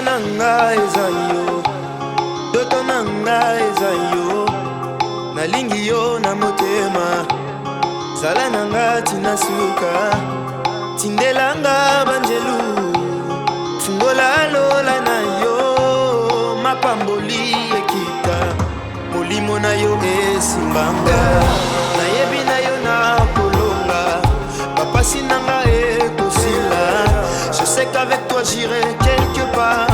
nanga ezayo, doto nanga ezayo, nalingi yo na motema, zala nanga tina suka, tindelanga banjelu, fungola lola na yo, mapamboli ekita, molimo na yo esimbanga, nayebi na yo na kolonga, papasi nanga ekosila. Je sais qu'avec toi j'irai quelque part.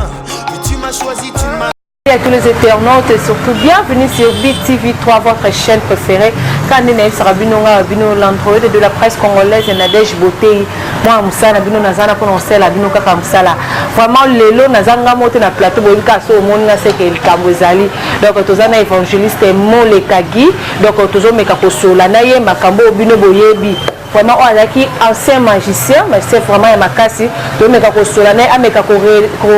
Oui, tu m'as choisi, tu m'as. À tous les internautes et surtout bienvenue sur BTV3, votre chaîne préférée. Kandine Sarabinonga Bino l'Android de la presse congolaise et Nadège Beauté. Moi Moussana Bino Nazana pour lancer la Bino Kaka Moussala. Vraiment lelo Nazanga monte na plateau Bolika so monde na c'est que le Kambozali. Donc tozana évangéliste Mole Kagi. Donc tozo meka kosola na ye makambo Bino Boyebi. Vraiment on a qui ancien magicien mais c'est vraiment un makasi to meka kosola na ameka ko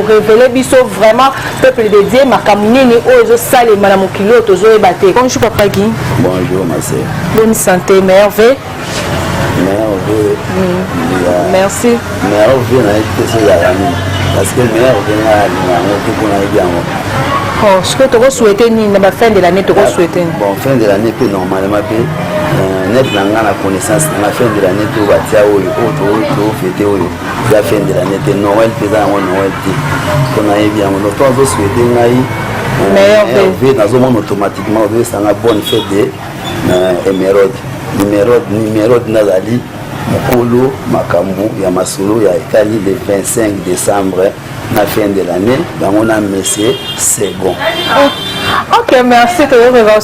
révéler biso vraiment peuple de Dieu makamini ozo sale mana mokilo tozo ebate. Bonjour papa Guy. Bonjour ma sœur. Bonne santé, merveille. Merveille. Merci. Merveille na été la famille parce que merveille na ngoti kuna bien. Oh, ce que tu souhaites ni na fin de l'année tu souhaites. Bon, fin de l'année peut normalement peut net na la connaissance na fin de l'année tu va tia oyo auto fêter oyo. La fin de l'année te Noël peut dans Noël te. On a bien on doit souhaiter ngai merveille dans un automatiquement on ça la bonne fête de émeraude. Numéro nazali mokolo makambu ya masolo ya ekali le 25 décembre na fin de l'année dans mon monsieur second. Ok, merci de revenir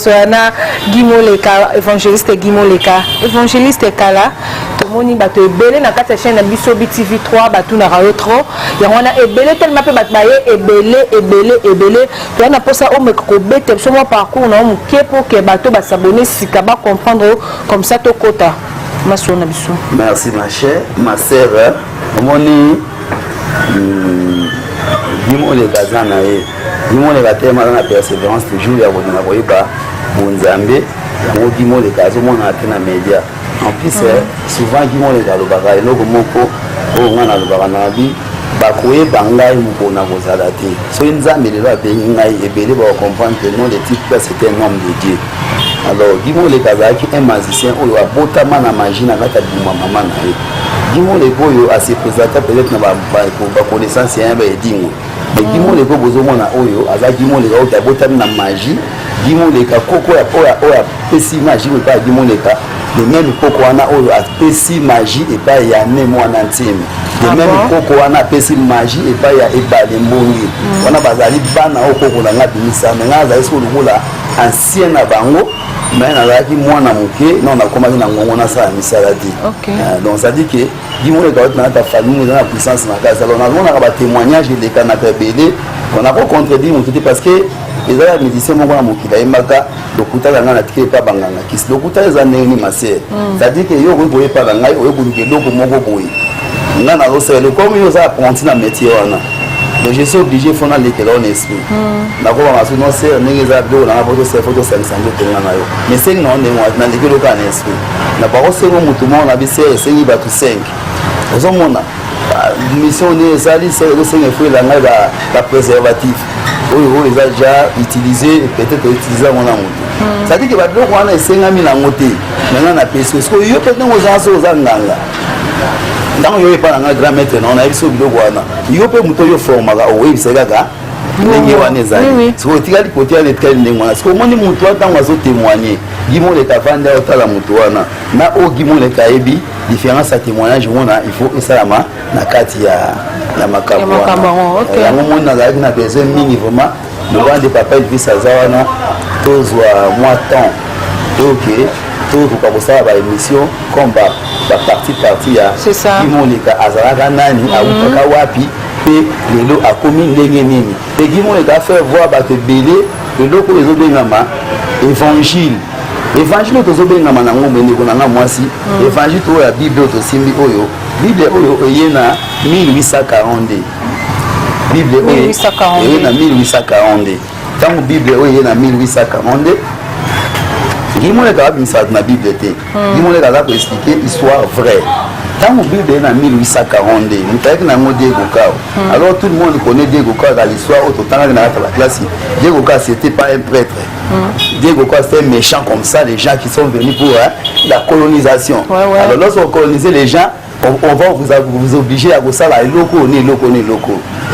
Guimoleka, évangéliste Guimoleka. Évangéliste Kala, tout le monde a belé na kata chaîne biso BTV3 batu na rayo trop. Ya wana ebele tellement pe batbaye ebele. Tu as na posa o meko bete so mo parcours na mo kepo ke bato ba s'abonner sika ba comprendre comme ça to kota. Masona biso. Merci ma chère, ma sœur. Moni Guimoleka zana e. Guimoleka tellement na persévérance toujours ya bodina boyeba bonzambe. Yango Guimoleka zo mona na média. En plus souvent Guimoleka lo baka eloko moko o ngana lo baka na bi bakoye bangai mukona kozala te. So nzambe lelo abengi ngai ebele ba comprendre que non le type c'est un homme de Dieu. Alors Guimoleka zaki un magicien oyo abotama na magie na kata buma mama na ye. Guimoleka oyo a se présenter peut-être na ba connaissance ya ba edingo. Mais Guimoleka bozomona oyo aza Guimoleka oyo abotama na magie. Guimoleka koko ya oya pesi magie ko pa Guimoleka. De même koko wana oyo a pesi magie et pas ya nemo wana ntime. De même koko wana pesi magie et pas ya ebale mbongi. Wana bazali bana o koko na ngabimisa mais ngaza eso lukula ancien na bango. Mais nazalaki mwana moke non nakomaki na ngongo nasala misala te. Donc ça dit que Guimoleka na ta famille na puissance na casa. Alors on a témoignage de kanaka belé on a pas contredit mon tout parce que les autres médecins moko na mokila emaka lokuta nga na tike pa banganga kisi lokuta eza ndenge ni masere. Ça dit que yo boye pa ngai oyo buluke loko moko boye. Nga na zo sele comme yo ça apprenti na métier wana. Donc je suis obligé de faire l'école en esprit. D'accord, parce que non c'est n'est pas bien on a pas de photo 500 de na yo. Mais c'est non on est dans l'école en esprit. Na pas c'est mon mutumo na bise c'est ni ba tu 5. Ozo mona mission ne sali c'est le 5 fois la ngai ba préservatif. Oyo les a déjà utilisé peut-être utiliser mon amour. Ça dit que ba donc on a 5000 na ngote. Maintenant na pese parce que yo peut-être aux gens aux nganga. Dans yo pas na grand maître non na biso biloko wana yo pe muto yo formaka o yebisaka ka ndenge wana ezali so tikali côté ya letkali ndenge wana so moni muto atango azo témoigner Guimoleka vanda otala muto wana na o Guimoleka ebi différence à témoignage wana il faut esalama na kati ya makambo wana yango moni nazalaki na besoin mingi vraiment le roi de papa il vit sa wana tozwa moi temps ok tout pour kosala ba émission comme ba partie ya Guimoleka azalaka nani awutaka wapi pe lelo akomi ndenge nini pe Guimoleka faire voir ba te belé lelo ko ezobengama évangile tozobengama na ngombe ndeko na mwasi évangile to ya bible to simbi oyo bible oyo eyena 1840 bible oyo eyena 1840 tango bible oyo eyena 1840 Guimoleka a mis ça dans la Bible. Guimoleka a expliqué l'histoire vraie. Dans mon Bible, en 1842, nous avons Diego Cao. Alors tout le monde connaît Diego Cao dans l'histoire, autant dans la classe. Diego Cao, ce n'était pas un prêtre. Diego Cao, c'était un méchant comme ça, les gens qui sont venus pour la colonisation. Alors lorsqu'on colonisait les gens, on va vous obliger à ça là, locaux. Il y a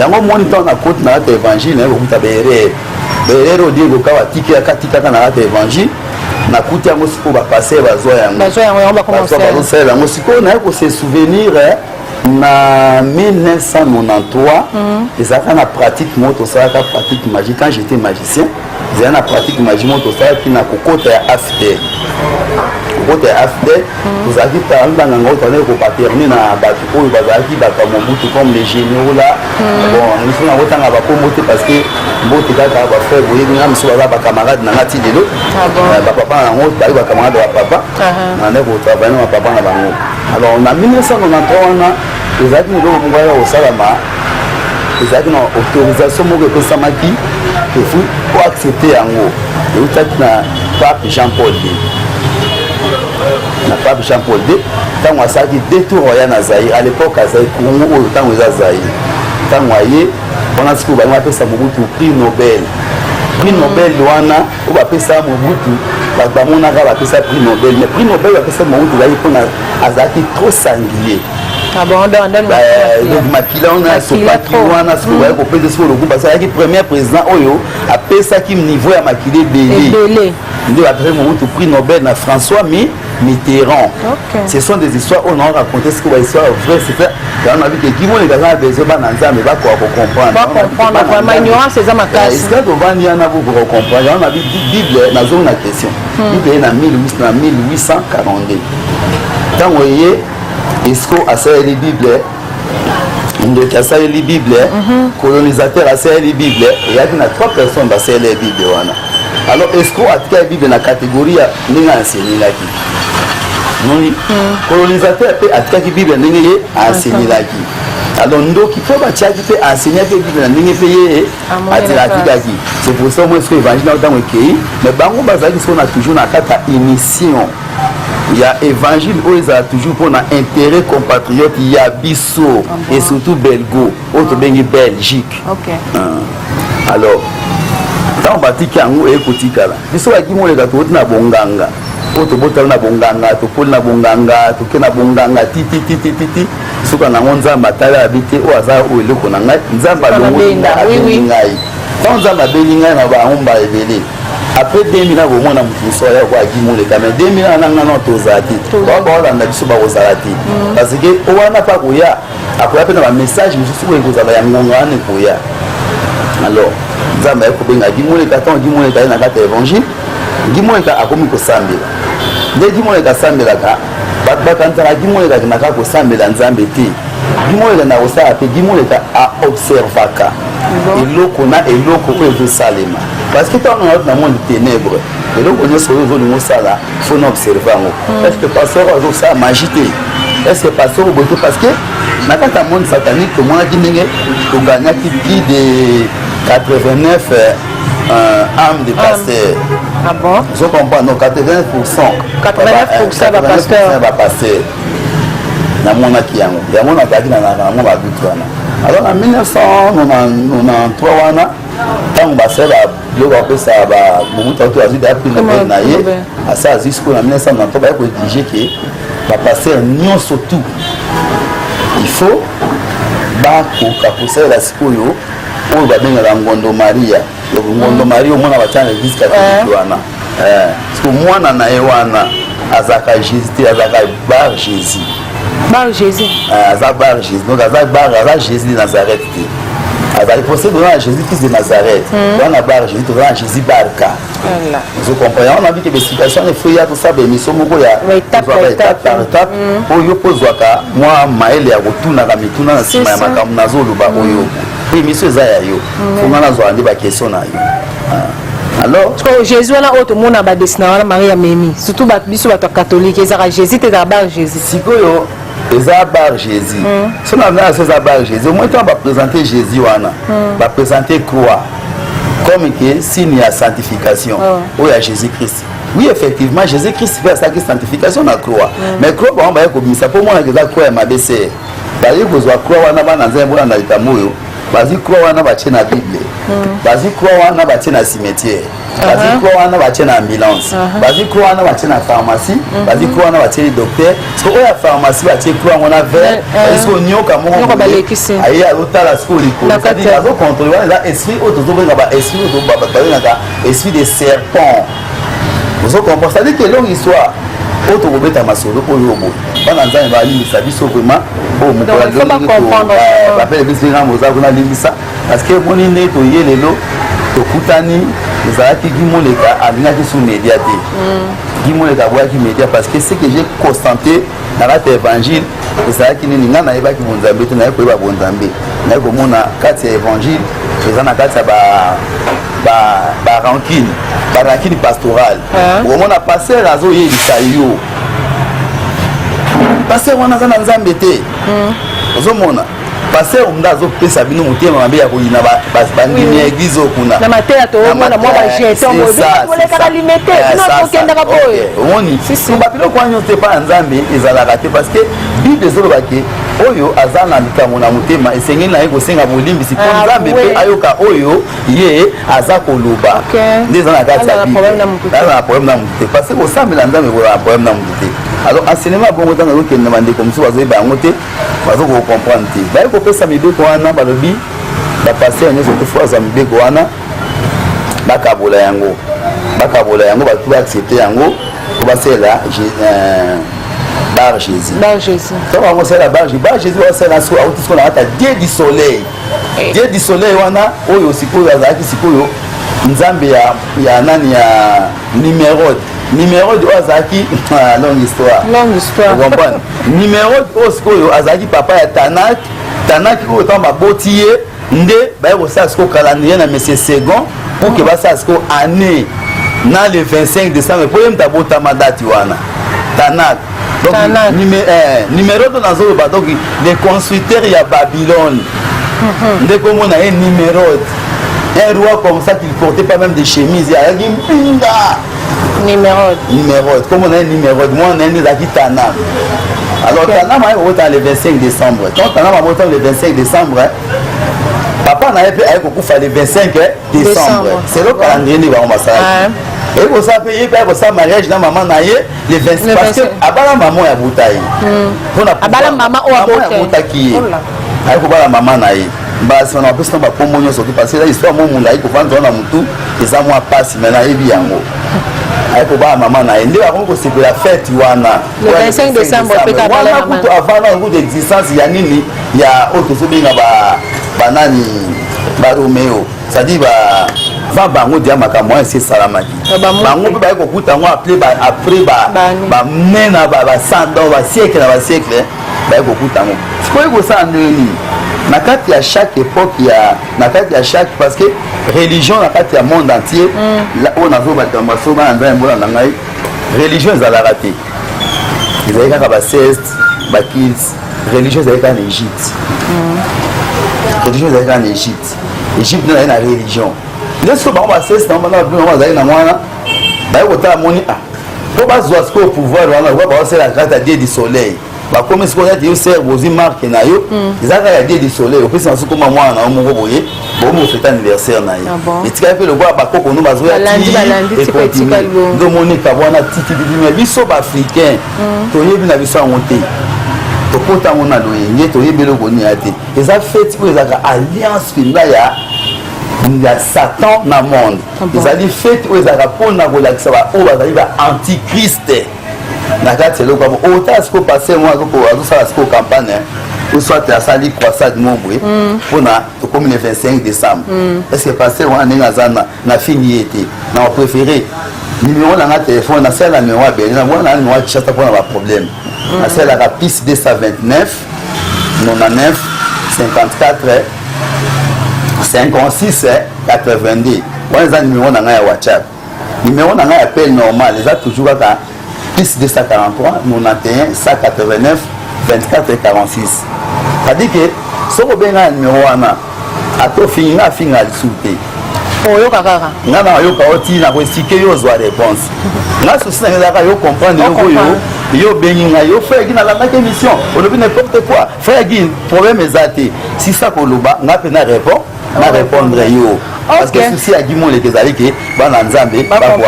un moment où on a côté dans l'évangile, vous avez Diego Cao a tiqué dans l'évangile. Na kuti yango siko ba passer bazwa yango on va commencer yango siko na ko se souvenir na 1993 ezaka na pratique moto ça ka pratique magique quand j'étais magicien j'ai na pratique magique moto ça qui na kokota ya after kokota ya after vous avez parlé dans ngo tone ko paterner na batu ko bazaki ba ka mobutu comme les généraux là bon nous sommes en tanga ba ko moté parce que mbote kaka ba frère boye nga mso ba camarade na ngati lelo ba papa na ngo ba camarade ba papa na ne ko travailler na papa na bango alors en 1993 na ezaki ndo ngwaya au salama ezaki na autorisation moko ko samaki que faut pour accepter yango et utaki na pape Jean-Paul II na pape Jean-Paul II tant asaki détour royal na Zaïre à l'époque à Zaïre Congo au temps aux Zaïre tant aye on a ce que on appelle ça Mobutu prix Nobel wana on va appeler ça Mobutu ba mona ga ba appeler ça prix Nobel mais prix Nobel va appeler ça Mobutu là il faut azaki trop singulier donc makila on a ce patron wana ce que va ko pèse sur le groupe parce que premier président oyo appelle ça qui niveau ya makile belé ndio après Mobutu prix Nobel na François Mitterrand. Ce sont des histoires on a raconté ce que va histoire vrai c'est fait on a vu que qui vont les gars besoin ba nanza mais ba ko comprendre vraiment ignorance c'est ça ma classe est-ce que devant ni ana vous comprendre on a vu Bible na zone na question Bible na 1842 tant voyez est-ce que à ça les Bible donc à ça les Bible colonisateur à ça les Bible il y a trois personnes dans ces les Bible wana alors est-ce que à quelle Bible na catégorie ni enseigner là qui non colonisateur peut à quelle Bible ni enseigner là qui alors donc il faut bâtir qui peut enseigner que Bible ni payer à dire qui c'est pour ça moi ce que évangile dans le pays mais bango bazaki ce qu'on a toujours na kata émission il y a évangile où ils ont toujours pour intérêt compatriotes il y a biso et surtout belgo autre bengi Belgique alors tant batiki yango ekotikala biso bakimo le gato na bonganga auto botala na bonganga to pol na bonganga to ke na bonganga titi suka na ngonza matala habité o aza o eloko na ngai nzamba longo ngai tant nzamba belinga na ba ngomba ebele après 2000 ans au moins na mutuso ya kwa kimule kama 2000 ans nanga no tozati ba ba na biso ba ozalati parce que o wana pa koya akoya pe na message mususu ko ekozala ya ngonga ne koya alors nzamba ekobenga kimule katon kimule ka na kata évangile kimule ka akomi ko sambela nde kimule ka sambela ka bakantaka kimule ka na ka ko sambela nzambe te kimule na osala pe kimule ka a observaka eloko na eloko ko ezosalema parce que tant on a monde ténèbres eloko nyonso oyo ozolinga osala faut na observer yango est-ce que pasteur azosala magie te est-ce que pasteur obote parce que na kati ya monde satanique tomonaki ndenge toganyaki plus de 89 âmes de pasteur. Ah bon? Je comprends, non, 89% va passer. Na mona kiyango. Ya mona taki na mona bitwana. Alors en 1993 wana tant ba sera yo ba pesa ba Mobutu to azida api na na ye asa jusqu'au 1993 ba ko diriger que ba passer nion surtout. Il faut ba ko kaposer la sikoyo oyo babengaka Ngondo Maria Ngondo Maria omwana batana l'église catholique wana parce que mwana na ye wana azaka Jésus te azaka bar Jésus aza bar Jésus donc aza Jésus de Nazareth te azali possède na Jésus Christ de Nazareth wana bar Jésus tozala Jésus barka vous comprenez on a vu que les situations les frères ya tout ça bémission moko ya étape par étape oyo pozwaka moi maele ya kotunaka mituna na sima ya makambo nazoloba oyo émission za ya yo fonga nazwa ndi ba question na yo alors Jésus wana auto mona ba destina wana Maria Memi surtout ba biso ba catholique ezaka Jésus te za bar Jésus sikoyo eza bar Jésus so na na ça bar Jésus au moins on va présenter Jésus wana va présenter croix comme que signe ya sanctification ou ya Jésus Christ oui effectivement Jésus-Christ fait ça qui sanctification na croix mais croix ba ba ko bisa pour moi que ça croix ma BC ba yi ko zo croix wana ba na nzembo na litamoyo bazi croix wana ba tena bible bazi croix wana ba tena cimetière bazi croix wana ba tena ambulance bazi croix wana ba tena pharmacie bazi croix wana ba tena docteur parce que oya pharmacie ba tena croix wana vert est-ce que nyoka mo ayi alota la school ko c'est-à-dire azo contrôler wana esprit auto zo benga ba esprit auto ba ba esprit de serpent vous comprenez c'est-à-dire que longue histoire auto bobeta masolo oyo bo bana nzambe ba limbisa biso vraiment o mukola donc comprendre appelle biso nga moza kuna limbisa parce que moni ne to yelelo to kutani ezalaki gimoleka alingaki sous média te gimoleka boyaki média parce que ce que j'ai constaté dans l'évangile ezalaki nini nga nayebaki bonzambe te naye koyeba bonzambe naye komona kati ya évangile eza na kati ya ba rancune pastorale omona pasteur azoyebisa yo pasteur wana aza na nzambe te ozomona pasteur munda azopesa bino motema mabe ya koyina bandimi ya eglize okuna na mateya toomona mwa bajeton bolekaka limete okendaka boye omoni bapiloko wana nyonso te mpa ya nzambe ezalaka te parce que bible ezolobake oyo aza na likambo na motema esengeli na ye kosenga bolimbisi mpo nzambe mpe ayoka oyo ye aza koloba nde eza na kati ya bible aza na problème na motu te parce que kosambela nzambe koza na problème na motu te alors enseignement bongo ntango ezokende na bandeko mosusu bazoyeba yango te bazokocomprendre te baye kopesa mibeko wana balobi bapaster nyonso te fo aza mibeko wana bakabola yango batu baaccepte yango po basala bar Jésus donc on sait la bar Jésus on sait la so auto ce qu'on appelle Dieu du soleil wana oyo sikoyo azaki sikoyo nzambe ya nani ya numéro de azaki longue histoire vous comprenez numéro de sikoyo azaki papa ya Tanak ko tamba botiye nde ba ko sa siko calendrier na monsieur second pour que ba sa siko année na le 25 décembre pour yem tabota madati wana Tanak donc numéro de nazo ba donc les constructeurs ya Babylone nde comme on a un numéro un roi comme ça qui portait pas même des chemises il y a une pinga numéro comme on a un numéro moi on a des acquis Tanak alors Tanak m'a voté le 25 décembre quand Tanak m'a voté le 25 décembre papa n'a pas eu beaucoup fait le 25 décembre c'est le calendrier ni va on va ça et vous savez pas ça mariage na maman na ye le 26 parce que abala maman ya butayi abala maman o abotaki ay ko bala maman na ye basi on a plus na kombo nyonso parce que la histoire mo mula ko vendre na mutu eza moi passe mais na yebi yango ay ko bala maman na ye nde ako ko c'est la fête wana le 25 décembre pe ka bala maman ko avant na ngo d'existence ya nini ya auto so binga banani ba Romeo ça dit va bango dia makambo c'est salamaki bango pe ba ko kuta ngo après ba mena ba 100 ans ba siècle ba ko kuta ngo c'est quoi ça ndeni na kati ya chaque époque ya na kati ya chaque parce que religion na kati ya monde entier là on a vu ba masoba nza mbola na ngai religion ezalaka te ezalaka ba 16 ba 15 religion ezalaka en Égypte religion ezalaka en Égypte Égypte na na religion leso ba ba 16 na ba ba zali na mwana ba ko ta moni po ba zwa sko pouvoir wana ba c'est la grâce à Dieu du soleil ba comme ce qu'on a dit c'est bozi marque na yo ezaka ya Dieu du soleil au plus en ce comment moi na mo boye bo mo fête anniversaire na yo et tika pe le bois ba koko no bazo ya balandi petit do monika bwana titi mais biso ba africain to yebi na biso monter to kota mona loyenge to yebi le koni ate eza fête ko ezaka alliance pinga ya Satan na monde ezali fête ko ezaka pona ko lakisa ba o bazali ba antichrist na kati ya lokabo ota siko passer moi ko ça siko campagne ou soit à sali croissade mombwe pona to comme le 25 décembre est-ce que passer on na zana na fini été na préféré numéro na téléphone na celle numéro ben na bona numéro qui chata pona ba problème na celle la piste 229 99 54 56 82 on les a numéro na ya WhatsApp numéro na appel normal les a toujours à plus 243 91 189 24 et 46 c'est-à-dire que ce que ben numéro wana ato finga finga souté oyo kaka ngana yo ka oti na ko expliquer yo zo réponse nga souci na ngaka yo comprendre yo bengi nga yo frère qui na la émission on ne n'importe quoi frère qui problème ezati si ça ko loba nga pe na répondre yo parce que souci a dit mon les ezali ke bana nzambe ba ko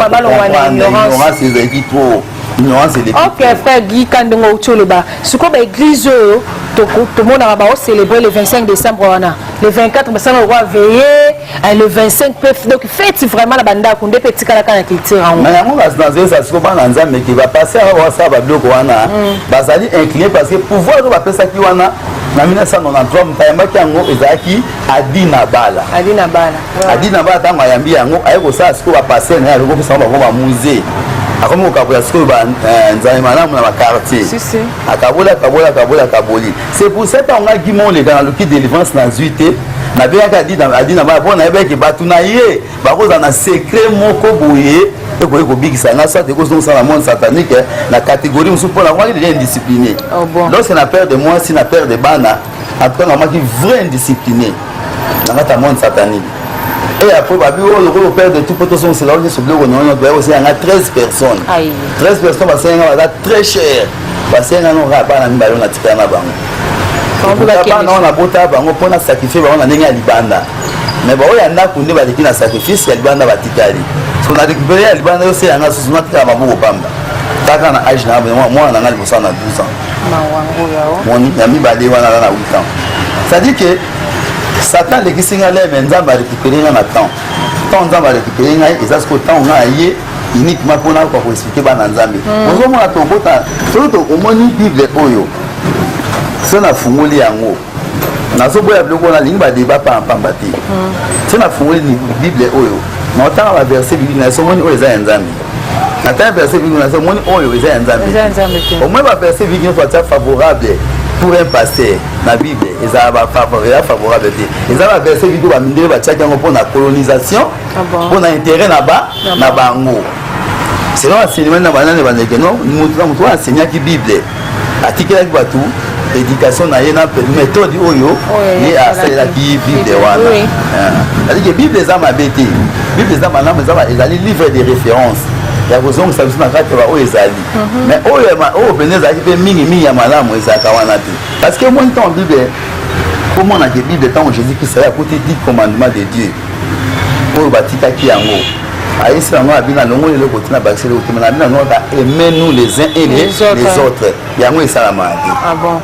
ignorance ezali trop ignorance et ok frère Guy Kandongo Ucholoba suko ba église tout le monde va célébrer le 25 décembre le 24 décembre on va veiller le 25 donc fête vraiment la banda kunde petit kala kana culture en mais yango dans ça suko bana nzambe qui va passer à ça ba bloko wana bazali incliné parce que pouvoir va pesa ki wana na 1993 mtayamba ki yango ezaki Adina Bala tango ayambi yango ayeko ça suko va passer na yako pesa ba musée akomo kabola siko ba nzai malamu na quartier si akabola kaboli c'est pour ça qu'on a Guimon les dans le kit délivrance na zuité na bien Adina ba bon na ebeki batuna ye ba koza na secret moko boye eko bigisa na ça de cause dans la monde satanique la catégorie on suppose la il est indiscipliné lorsque na père de moi si na père de bana après on a qui vrai indiscipliné dans la monde satanique. Et après, le père de tout le monde, c'est là où il y a aussi 13 personnes. 13 personnes, parce que c'est très cher. Parce que nous n'avons pas de ticket à la banque. On a sacrifié, on a libanda. Mais il y a un sacrifice, il y a libanda batikali. Ce qu'on a récupéré à libanda, c'est un association qui a beaucoup de pamba. Quand on a âge, moi, on a 12 ans. Mon ami a mis 8 ans. Ça dit que Satan les kisinga les menza ba récupérer na temps nzamba récupérer ngai ezas ko temps ngai uniquement pour na ko expliquer ba nzambe ozo mona to bota to omoni bible oyo so na fungoli yango na so boya biloko na lingi ba débat pa pambati so na fungoli ni bible oyo na otanga ba verset bible na so moni oyo za nzambe na ta verset bible na so moni oyo za nzambe au moins ba verset bible soit favorable pour un pasteur la Bible ils ont favorable ils ont versé vidéo ba mindé ba tchaki pour la colonisation pour l'intérêt là-bas na bango c'est là enseignement na banane bandeke non mutu enseigner qui Bible article avec batu éducation na yena méthode oyo et à celle qui Bible wana c'est-à-dire que Bible za mabete Bible za manama za ezali livre de référence ya kozonga sabisi na kati ba ezali mais oyo beneza ki pe mingi ya malamu ezaka wana te parce que moi temps Bible comment na Bible temps Jésus qui sera à côté 10 commandements de Dieu oyo batika ki yango aïssa ngo abina longo le côté na baxele ko na bina ngo ka aimez-nous les uns et les autres yango esala madi bon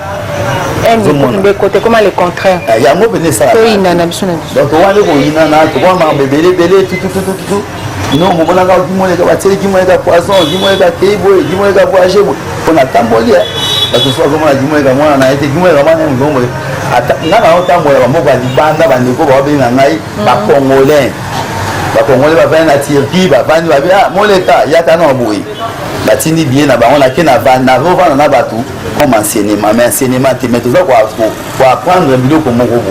un côté comment le contraire yango beneza donc wale ko ina na to ma bebele tout non mon bon encore qui monnaie va tirer qui monnaie poisson qui monnaie keibo qui monnaie voyager on a tamboli parce que soit comme la dimoye comme on a été qui monnaie vraiment un gombo ata na ba tambola ba moko di banda ba ndeko ba be na ngai ba congolais ba va na Turquie ba vandi ba bien moleka yaka na boui ba tindi bien na ba on a ke na vanda rova na batu comme enseignement mais enseignement te mettre ça pour apprendre biloko moko.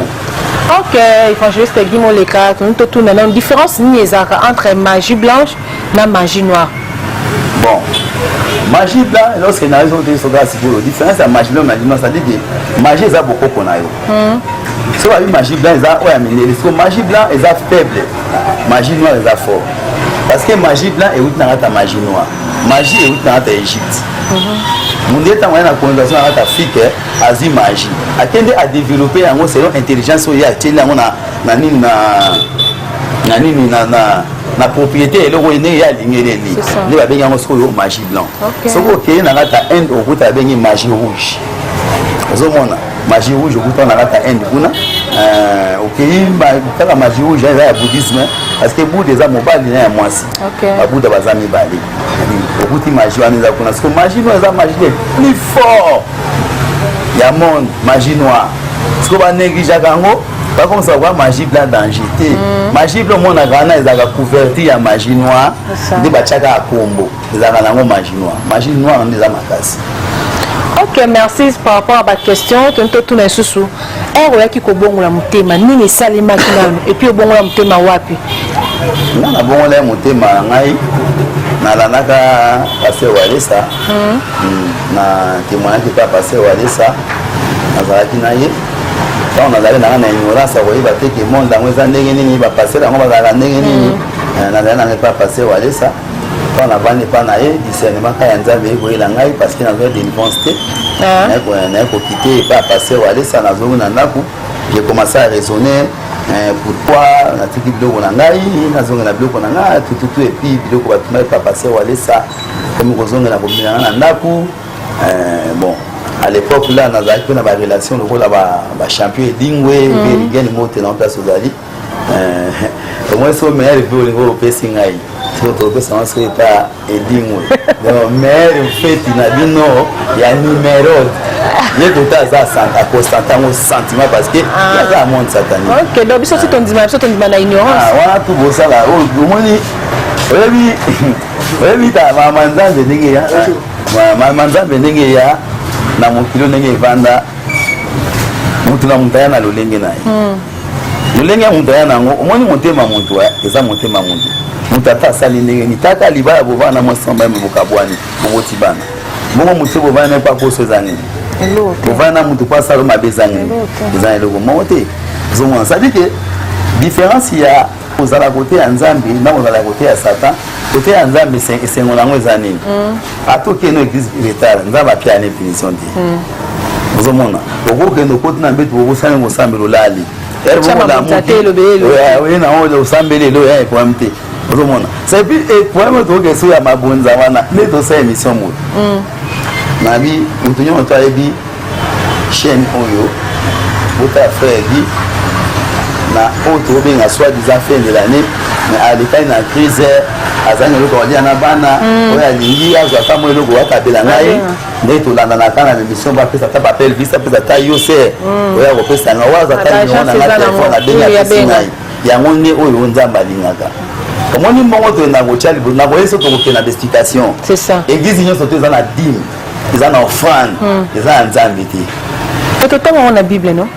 Ok, il faut juste Guimon les cartes. Nous tout maintenant une différence entre magie blanche et magie noire. Bon, magie blanche, lorsque nous avons des soldats, la différence entre magie blanche et magie noire, c'est-à-dire que magie est beaucoup qu'on a. Si on a une magie blanche, magie blanche est faible, magie noire est fort. Parce que magie blanche est où dans la magie noire. Magie est où dans l'Égypte. Mon état moyen de colonisation en Afrique, Asie magie. Attendez à développer un selon intelligence où il y a na propriété et le roi né ya lingé les va bien en magie blanc. Ce que na ta Inde au bout ta bien magie rouge. Ozomona magie rouge au bout na ta Inde kuna OK la magie rouge est bouddhisme parce que bout des amobali na moi si. Ba bout bazami bali. Au bout magie on est kuna ce que magie noire est magie plus fort. Ya monde magie noire. Ce que va négliger kango pas comme ça voir magie blanc danger magie blanc mon agana ezaka couverture ya magie noire de bachaka akombo ezaka nango magie noire on les a makasi. Ok, merci par rapport à votre question. Tout na susu qui ko bongola mutema nini salima kinano et puis bongola mutema wapi na bongola mutema ngai na lanaka passer walesa na témoignage ka passer walesa nazalaki na ye on a une ignorance à voyer que le monde dans les années va passer dans les années n'a pas passé ou aller ça on a pas pas naé discernement quand Nzambe voyer la ngai parce qu'il a besoin d'université n'a pas quitté pas passer ou aller ça na zone na ndaku j'ai commencé à raisonner pourquoi na tiki biloko na ngai na zone na biloko na ngai tout et puis biloko ba tuma pas passer ou aller ça comme kozonga na kombina na ndaku bon à l'époque là on a eu une relation le rôle ba champion dingwe bien moté dans place ozali moi c'est le meilleur pour le groupe Pessingai tout le ça c'est pas dingwe donc meilleur fait na bino ya numéro il est tout ça à constatant au sentiment parce que il y a un monde satanique. OK donc ça c'est ton dimanche na ignorance. Ah voilà tout ça là au moins oui ta maman Nzambe ndenge ya maman Nzambe ndenge ya na mokilo ndenge vanda mutu na mutaya na lolenge naye lolenge ya mutaya nango omoni motema muntu eza motema muntu mutata asali ndenge ni tata libala bovana mosamba mobokabwani moboti bana bongo mutu bovana pa koso ezani bovana mutu pa salo mabezani ezani eloko moko te zomona ça dit que différence ya ozala côté ya Nzambe na ozala côté ya Satan côté ya Nzambe esengo nango ezani atoke no église retard Nzambe apia na définition te ozomona okokende okoti na mbeto okosala ngosambelo lali oui na oyo osambelelo ya problème te ozomona c'est puis problème to ke so ya mabonza wana ne to sa émission mo na bi mutu nyo to ayebi chaîne oyo ota frère bi na auto benga soit des affaires de l'année mais à l'état na crise azangi loko wadia na bana oya lingi azwa kama loko wakabela ngai nde to landa na kana l'émission ba pesa ta papel visa pesa ta yose oya ko pesa nga waza ta ni ona na telefone na benga pesa yango ne oyo Nzambe alingaka omoni mbongo to na gochali na boyeso to ko na destination c'est ça église nyonso to za na dîme za na offrande za Nzambe te to on a Bible non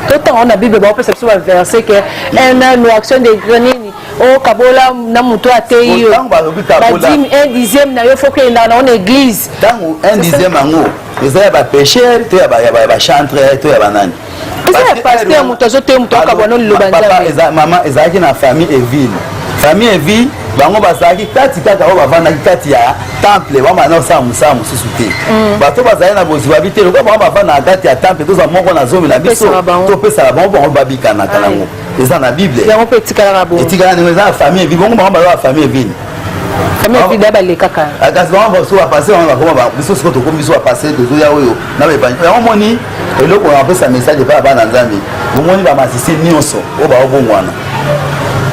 tout on a Bible ba pesa sur verset que une action de grenini o kabola na muto atei yo un dixième na yo faut que na église tango un dixième ango ezaya ba pécheur to ya ba chantre to ya banani parce que pasteur muto azote muto akabona lobanza mama ezaki na famille et ville bango bazaki kati kaka o bavanda kati ya temple ba mana sa musamu susuté bato bazali na boziwa bitelo ko ba bavanda kati ya temple to za moko na zomi na biso to pesa la bango bango babika na kalango eza na bible ya mpe tikala na bo etikala ni eza famille ville bango bango ba famille ville ba le kaka akas bango ba so ba passer on va comment ba biso so to kombiso ba passer to ya oyo na ba banyo ya moni eloko na pesa message pa ba na Nzambe bomoni ba masisi nyonso o ba obongwana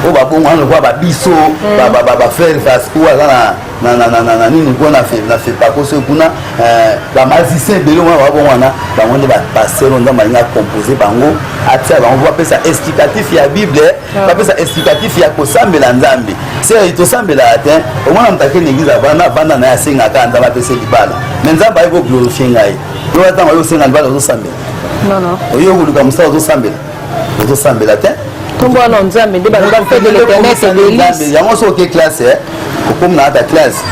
o ba bongwana kwa ba biso ba faire face quoi na nini ko na fait pas ko so kuna ba masisi belo wa bongwana ba monde ba passer on ndamba nga composer bango atia bango ba pesa explicatif ya bible ba pesa explicatif ya ko sambela Nzambe c'est to sambela atin au moins mtake l'église bana na ya singa ka Nzambe pesa libala mais Nzambe ay ko glorifier ngai yo atanga yo singa libala zo sambela non oyo kuluka musa zo sambela atin tombo na Nzambe de ba fait de l'éternel c'est l'église yango so ke classe comme na ta classe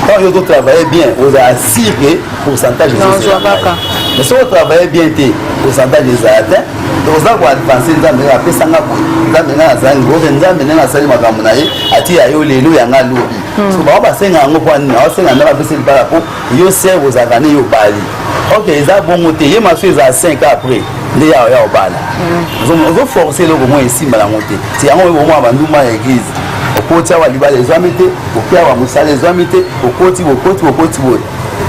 quand yo to travailler bien vous assurer pourcentage mais si vous travaillez bien te pourcentage des atteint donc ça va avancer Nzambe a pesa nga ko Nzambe na zangi go Nzambe na sali makambo na ye ati ya yo lelo ya nga lobi so ba senga ngo kwa ni o senga na ba pesa libala ko yo se vous avane yo bali OK ça bon moté ye ma fait à 5 après nde ya obala zo forcer le moins ici mala moté c'est yango au moins banduma ya église okoti wa libala ezwami te okia wa musala ezwami te okoti bo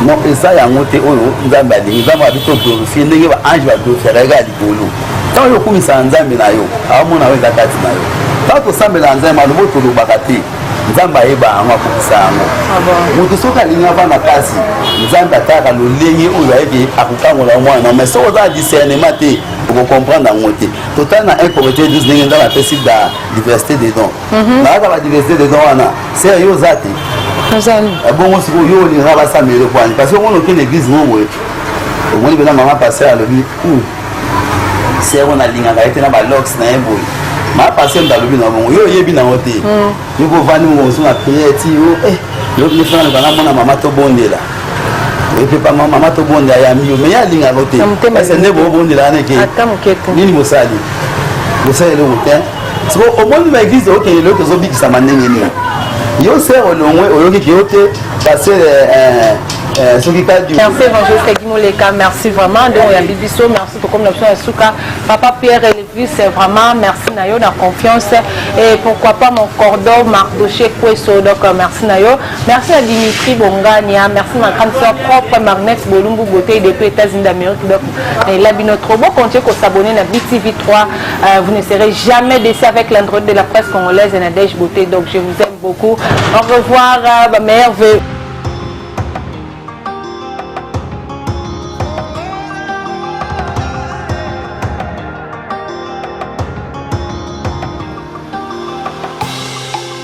non eza yango te oyo Nzambe alingi Nzambe abito glorifier ndenge ba ange ba glorifier ga likolo tant yo kumisa Nzambe na yo amona we zakati na yo tant to sambela Nzambe alobo to lobaka te Nzambe ayeba yango akomisa yango mutu soka linga bana kasi Nzambe ataka lolenge oyo ayebi akokangola mwana mais so oza discernement te pour comprendre yango te total na 1 Corinthiens 12 ndenge Nzambe apesi da diversité des dons na aka ba diversité des dons wana c'est yo zate bon aussi yo ni raba samelo kwani parce que on a l'église ngo on est maman passer à l'objet c'est on a linga ka ete na ba locks na ebo ma passer dans l'objet na bon yo yebi na hote yo ko vani ngo so na prière ti yo yo ni fana na mona mama to bondela epe pa mama tobondela ya mio me ya alingaka te ese nde bobondela neke nini mosali bosala eloko te siko omoni baeglise okende eloko ezobikisama ndenge nini yo ser olongwe oyokiki yo te parce Merci évangéliste Guimoleka, merci vraiment. Donc ya bibiso, merci pour comme l'option Suka. Papa Pierre Elvis, c'est vraiment merci Nayo, la confiance et pourquoi pas mon cordon Mardoché Kweso. Donc merci Nayo. Merci à Dimitri Bongania, merci ma grande soeur propre Magnet Bolumbu Beauté depuis les États-Unis d'Amérique. Donc la notre beau continuez à s'abonner à BTV3. Vous ne serez jamais déçus avec l'Android de la presse congolaise et Nadège Beauté. Donc je vous aime beaucoup. Au revoir, ma mère veut.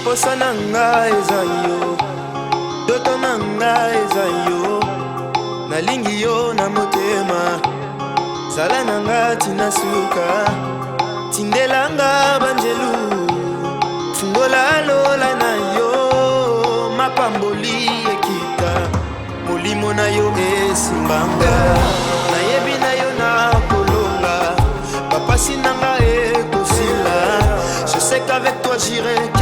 Posa nanga eza yo, doto nanga eza yo, nalingi yo na motema, zala nanga tina suka, tindelanga banjelu, fungola lola na yo, mapamboli ekita, molimo na yo esimbanga, nayebi na yo na kolonga, papasi nanga ekosila, je sais qu'avec toi j'irai